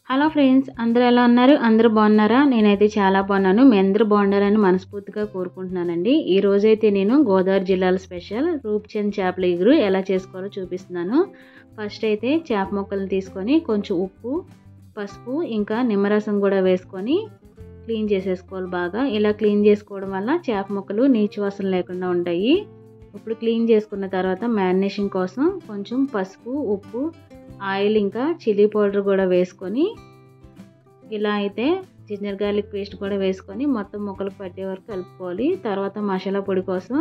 Hello friends, అందరూ ఎలా ఉన్నారు? అందరూ బాగున్నారా? నేనైతే చాలా బాగున్నాను. మీ అందరూ బాగుండాలని మనస్ఫూర్తిగా కోరుకుంటున్నానండి. ఈ రోజైతే నేను గోదావరి జిల్లాలో స్పెషల్ రూప్చంద్ చేపల ఇగురు ఎలా చేసుకోవాలో చూపిస్తున్నాను. ఫస్ట్ అయితే చేప ముక్కలను తీసుకొని కొంచెం ఉప్పు, పసుపు ఇంకా నిమ్మరసం కూడా వేసుకొని క్లీన్ చేసేసుకోవాలి బాగా. ఇలా క్లీన్ చేసుకోవడం వల్ల చేప ముక్కలు నీచు వాసన లేకుండా ఉంటాయి. ఇప్పుడు క్లీన్ చేసుకున్న తర్వాత మ్యారినేషన్ కోసం కొంచెం పసుపు, ఉప్పు, ఆయిల్ ఇంకా చిల్లీ పౌడర్ కూడా వేసుకొని ఇలా అయితే జింజర్ గార్లిక్ పేస్ట్ కూడా వేసుకొని మొత్తం ముక్కలకు పట్టే వరకు కలుపుకోవాలి. తర్వాత మసాలా పొడి కోసం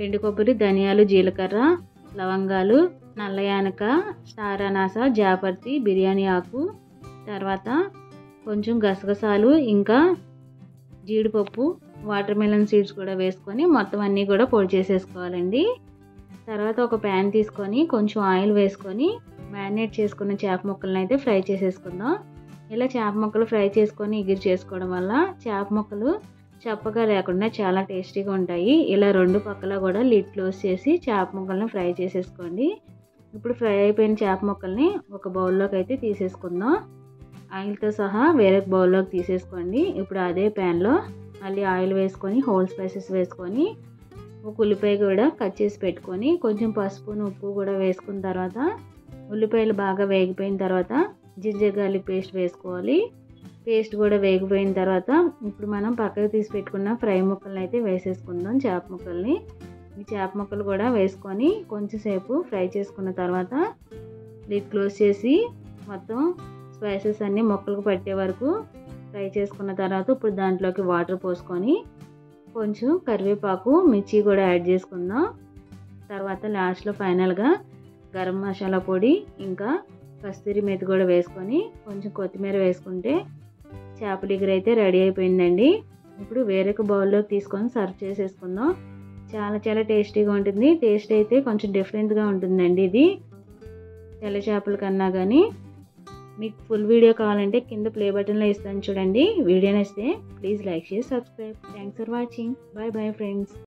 ఎండు కొబ్బరి, ధనియాలు, జీలకర్ర, లవంగాలు, నల్ల యానక, స్టార్ అనాస, జాపత్రి, బిర్యానీ ఆకు, తర్వాత కొంచెం గసగసాలు ఇంకా జీడిపప్పు, వాటర్ మెలన్ సీడ్స్ కూడా వేసుకొని మొత్తం అన్నీ కూడా పొడి చేసేసుకోవాలండి. తర్వాత ఒక ప్యాన్ తీసుకొని కొంచెం ఆయిల్ వేసుకొని మ్యారినేట్ చేసుకున్న చేప ముక్కలను అయితే ఫ్రై చేసేసుకుందాం. ఇలా చేప ముక్కలు ఫ్రై చేసుకొని ఎగిరి చేసుకోవడం వల్ల చేప ముక్కలు చప్పగా లేకుండా చాలా టేస్టీగా ఉంటాయి. ఇలా రెండు పక్కల కూడా లిడ్ క్లోజ్ చేసి చేప ముక్కలను ఫ్రై చేసేసుకోండి. ఇప్పుడు ఫ్రై అయిపోయిన చేప ముక్కల్ని ఒక బౌల్లోకి అయితే తీసేసుకుందాం. ఆయిల్తో సహా వేరే బౌల్లోకి తీసేసుకోండి. ఇప్పుడు అదే ప్యాన్లో మళ్ళీ ఆయిల్ వేసుకొని హోల్ స్పైసెస్ వేసుకొని ఒక ఉల్లిపాయ కూడా కట్ చేసి పెట్టుకొని కొంచెం పసుపును ఉప్పు కూడా వేసుకున్న తర్వాత ఉల్లిపాయలు బాగా వేగిపోయిన తర్వాత జింజర్ గార్లిక్ పేస్ట్ వేసుకోవాలి. పేస్ట్ కూడా వేగిపోయిన తర్వాత ఇప్పుడు మనం పక్కకు తీసి పెట్టుకున్న ఫ్రై ముక్కలను అయితే వేసేసుకుందాం. చేప ముక్కల్ని ఈ చేప ముక్కలు కూడా వేసుకొని కొంచెం సేపు ఫ్రై చేసుకున్న తర్వాత లిడ్ క్లోజ్ చేసి మొత్తం స్పైసెస్ అన్నీ ముక్కలకు పట్టే వరకు ఫ్రై చేసుకున్న తర్వాత ఇప్పుడు దాంట్లోకి వాటర్ పోసుకొని కొంచెం కరివేపాకు, మిర్చి కూడా యాడ్ చేసుకుందాం. తర్వాత లాస్ట్లో ఫైనల్గా గరం మసాలా పొడి ఇంకా కస్తూరి మేతి కూడా వేసుకొని కొంచెం కొత్తిమీర వేసుకుంటే చేపల ఇగురు అయితే రెడీ అయిపోయిందండి. ఇప్పుడు వేరొక బౌల్లోకి తీసుకొని సర్వ్ చేసేసుకుందాం. చాలా చాలా టేస్టీగా ఉంటుంది. టేస్ట్ అయితే కొంచెం డిఫరెంట్గా ఉంటుందండి. ఇది తెల్ల చేపల కన్నా కానీ మీకు ఫుల్ వీడియో కావాలంటే కింద ప్లే బటన్లో ఇస్తాను చూడండి. వీడియో నచ్చితే ప్లీజ్ లైక్ చేసి subscribe. Thanks for watching. Bye bye friends.